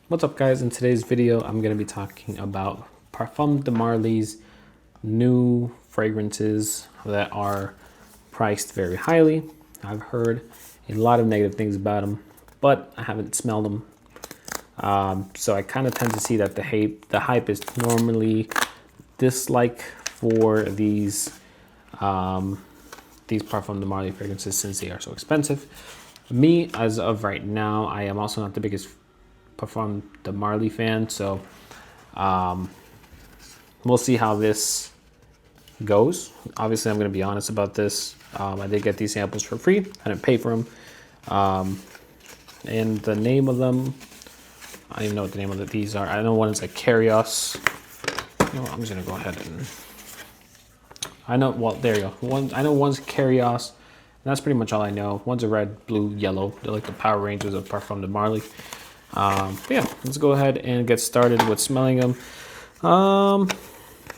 What's up, guys? In today's video, I'm going to be talking about Parfums de Marly's new fragrances that are priced very highly. I've heard a lot of negative things about them, but I haven't smelled them. So I kind of tend to see that the hype is normally dislike for these Parfums de Marly fragrances since they are so expensive. Me, as of right now, I am also not the biggest Parfums de Marly fan, so we'll see how this goes. Obviously, I'm going to be honest about this. I did get these samples for free. I didn't pay for them. And the name of them, I don't even know what the name of these are. I know one is like Carios. You know what, I'm just going to go ahead and... there you go. I know one's Carios. And that's pretty much all I know. One's a red, blue, yellow. They're like the Power Rangers of Parfums de Marly. But yeah, let's go ahead and get started with smelling them. I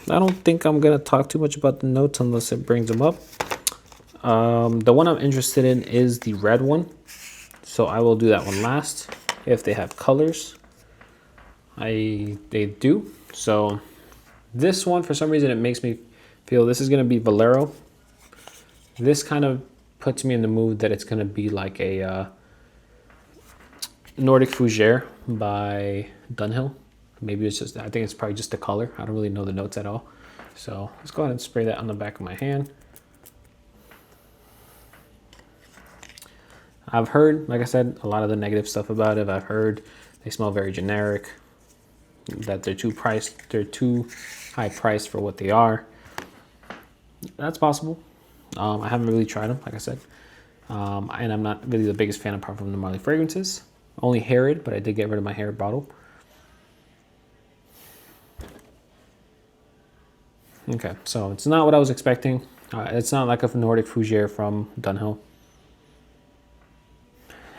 don't think I'm gonna talk too much about the notes unless it brings them up. The one I'm interested in is the red one, so I will do that one last. If they have colors, they do. So this one, for some reason, it makes me feel this is gonna be Valero. This kind of puts me in the mood that it's gonna be like a Nordic Fougere by Dunhill. Maybe it's just, I think it's probably just the color. I don't really know the notes at all. So let's go ahead and spray that on the back of my hand. I've heard, like I said, a lot of the negative stuff about it. I've heard they smell very generic, that they're too high priced for what they are. That's possible. I haven't really tried them, like I said. And I'm not really the biggest fan of Parfums de Marly fragrances. Only Herod, but I did get rid of my Herod bottle. Okay, so it's not what I was expecting. It's not like a Nordic Fougere from Dunhill.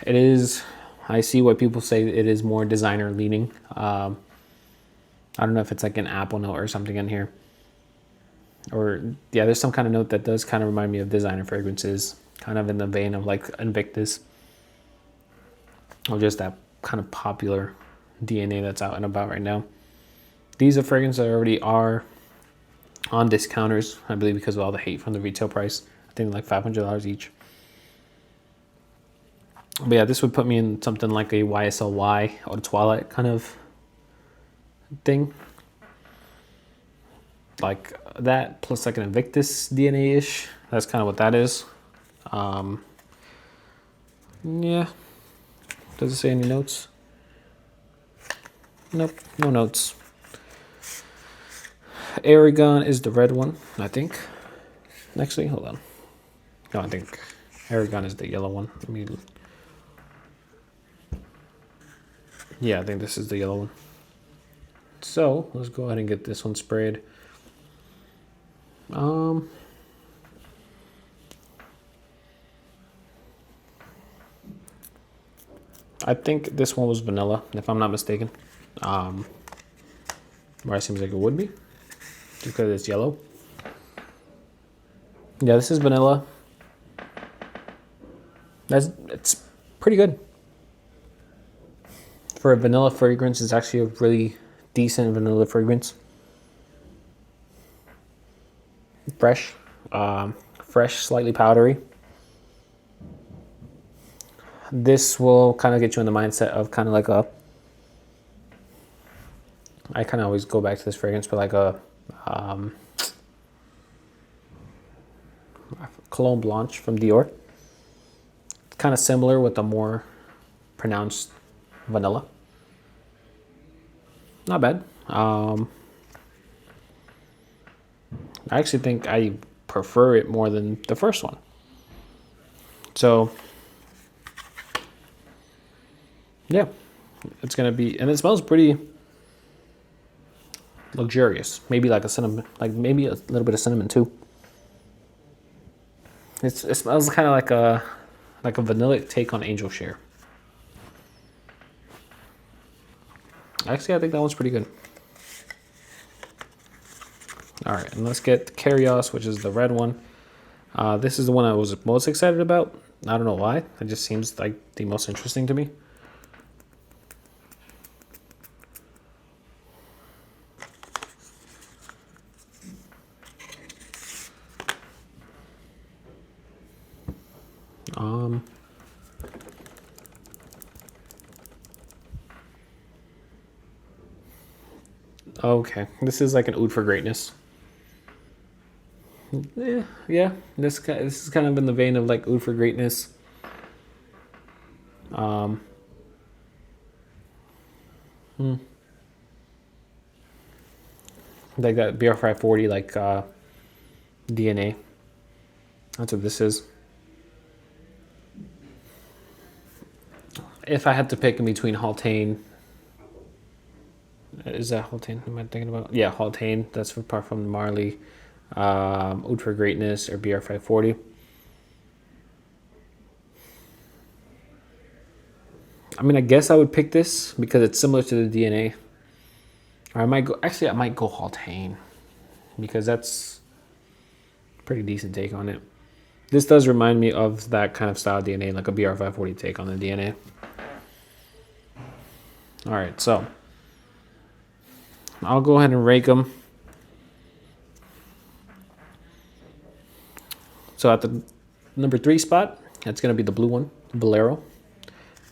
It is, I see what people say, it is more designer leaning. I don't know if it's like an apple note or something in here. Or, yeah, there's some kind of note that does kind of remind me of designer fragrances, kind of in the vein of like Invictus. Or just that kind of popular DNA that's out and about right now. These are fragrances that already are on discounters, I believe, because of all the hate from the retail price. I think like $500 each. But yeah, this would put me in something like a YSLY or Toilette kind of thing. Like that, plus like an Invictus DNA-ish. That's kind of what that is. Yeah. Does it say any notes? Nope, no notes. Eragon is the red one, I think. Actually, hold on. No, I think Eragon is the yellow one. Yeah, I think this is the yellow one. So let's go ahead and get this one sprayed. I think this one was vanilla, if I'm not mistaken. Or it seems like it would be, just because it's yellow. Yeah, this is vanilla. It's pretty good. For a vanilla fragrance, it's actually a really decent vanilla fragrance. Fresh, slightly powdery. This will kind of get you in the mindset of kind of like I kind of always go back to this fragrance, but like a Cologne Blanche from Dior. It's kind of similar with a more pronounced vanilla. Not bad. I actually think I prefer it more than the first one. So yeah, it's gonna be, and it smells pretty luxurious. Maybe like a cinnamon, like maybe a little bit of cinnamon too. It smells kind of like a vanillic take on Angel Share. Actually, I think that one's pretty good. All right, and let's get Carios, which is the red one. This is the one I was most excited about. I don't know why. It just seems like the most interesting to me. Okay, this is like an oud for greatness. Yeah. This is kind of in the vein of like oud for greatness. Um, like that BR540, like DNA. That's what this is. If I had to pick in between Haltane, is that Haltane? Am I thinking about? Yeah, Haltane. That's for Parfums de Marly. Oud for Greatness or BR540. I mean, I guess I would pick this because it's similar to the DNA. Or I might go. Actually, I might go Haltane because that's a pretty decent take on it. This does remind me of that kind of style DNA, like a BR540 take on the DNA. All right, so I'll go ahead and rank them. So at the number 3 spot, it's going to be the blue one, Valero.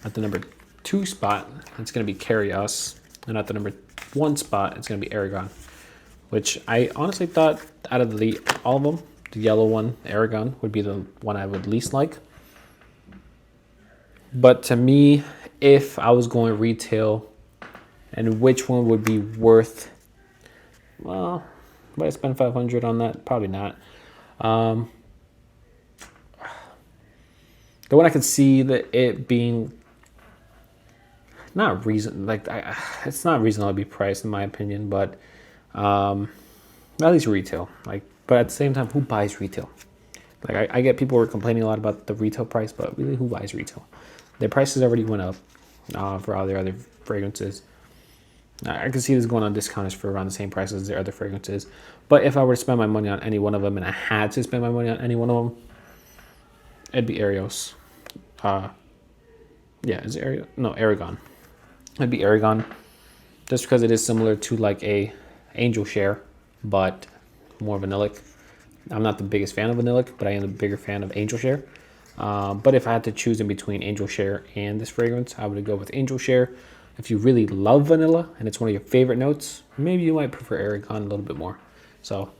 At the number 2 spot, it's going to be Carios. And at the number 1 spot, it's going to be Eragon. Which I honestly thought out of all of them, the yellow one, Eragon, would be the one I would least like. But to me, if I was going retail and which one would be worth, well, would I spend $500 on that? Probably not. The one I could see that it being not it's not reasonably priced in my opinion, but at least retail. But at the same time, who buys retail? Like I get people who are complaining a lot about the retail price, but really, who buys retail? Their prices already went up for all their other fragrances. I can see this going on discounters for around the same price as their other fragrances. But if I were to spend my money on any one of them, and I had to spend my money on any one of them, it'd be Carios. Is it Eragon? No, Eragon. It'd be Eragon, just because it is similar to like a Angel Share, but more vanillic. I'm not the biggest fan of vanillic, but I am a bigger fan of Angel Share. But if I had to choose in between Angel Share and this fragrance, I would go with Angel Share. If you really love vanilla and it's one of your favorite notes, maybe you might prefer Eragon a little bit more. So,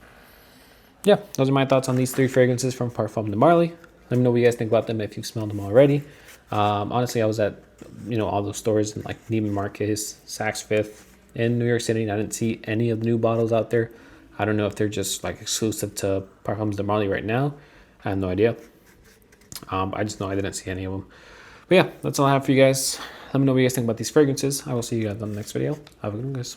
yeah, those are my thoughts on these 3 fragrances from Parfums de Marly. Let me know what you guys think about them if you've smelled them already. Honestly, I was at all those stores in like Neiman Marcus, Saks Fifth in New York City, and I didn't see any of the new bottles out there. I don't know if they're just like exclusive to Parfums de Marly right now. I have no idea. I just know I didn't see any of them. But yeah, that's all I have for you guys. Let me know what you guys think about these fragrances. I will see you guys on the next video. Have a good one, guys.